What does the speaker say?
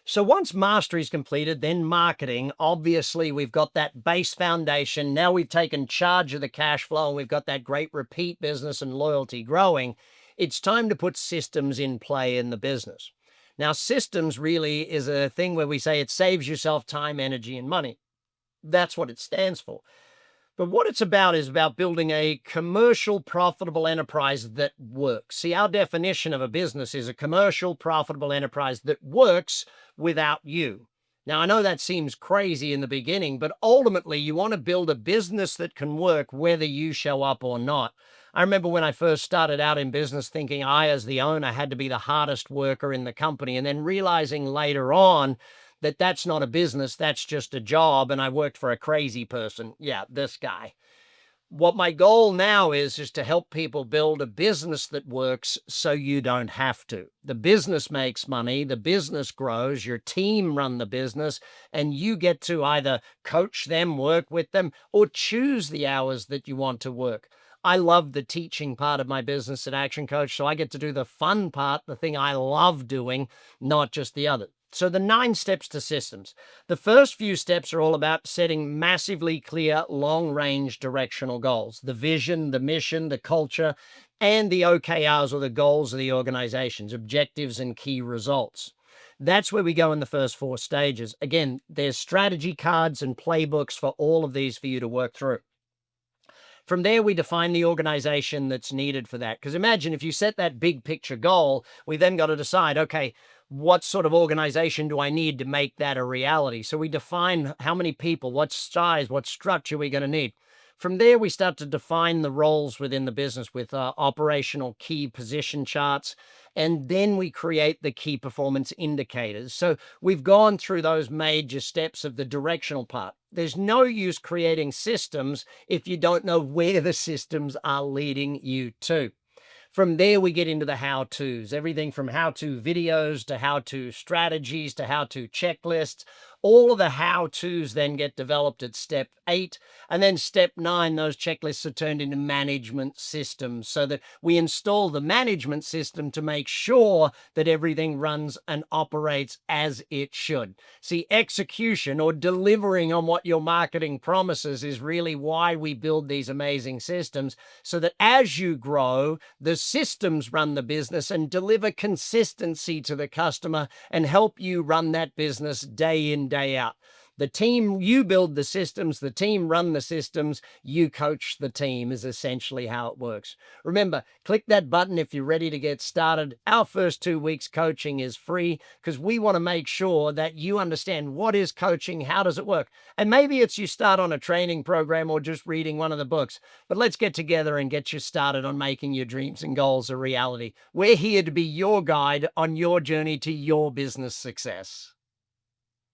So once mastery is completed, then marketing, obviously we've got that base foundation. Now we've taken charge of the cash flow and we've got that great repeat business and loyalty growing. It's time to put systems in play in the business. Now, systems really is a thing where we say it saves yourself time, energy, and money. That's what it stands for. But what it's about is about building a commercial, profitable enterprise that works. See, our definition of a business is a commercial, profitable enterprise that works without you. Now, I know that seems crazy in the beginning, but ultimately, you want to build a business that can work whether you show up or not. I remember when I first started out in business thinking I, as the owner, had to be the hardest worker in the company, and then realizing later on that that's not a business, that's just a job, and I worked for a crazy person. Yeah, this guy. What my goal now is to help people build a business that works so you don't have to. The business makes money, the business grows, your team run the business, and you get to either coach them, work with them, or choose the hours that you want to work. I love the teaching part of my business at Action Coach, so I get to do the fun part, the thing I love doing, not just the other. So the 9 steps to systems. The first few steps are all about setting massively clear, long-range directional goals. The vision, the mission, the culture, and the OKRs, or the goals of the organizations, objectives and key results. That's where we go in the first 4 stages. Again, there's strategy cards and playbooks for all of these for you to work through. From there, we define the organization that's needed for that. Because imagine if you set that big picture goal, we then got to decide, okay, what sort of organization do I need to make that a reality? So we define how many people, what size, what structure we're going to need. From there, we start to define the roles within the business with operational key position charts. And then we create the key performance indicators. So we've gone through those major steps of the directional part. There's no use creating systems if you don't know where the systems are leading you to. From there, we get into the how-tos, everything from how-to videos to how-to strategies to how-to checklists. All of the how-tos then get developed at step 8. And then step 9, those checklists are turned into management systems so that we install the management system to make sure that everything runs and operates as it should. See, execution or delivering on what your marketing promises is really why we build these amazing systems, so that as you grow, the systems run the business and deliver consistency to the customer and help you run that business day in, day out. The team, you build the systems, the team run the systems, you coach the team is essentially how it works. Remember, click that button if you're ready to get started. Our first 2 weeks coaching is free because we want to make sure that you understand what is coaching, how does it work? And maybe it's you start on a training program or just reading one of the books, but let's get together and get you started on making your dreams and goals a reality. We're here to be your guide on your journey to your business success.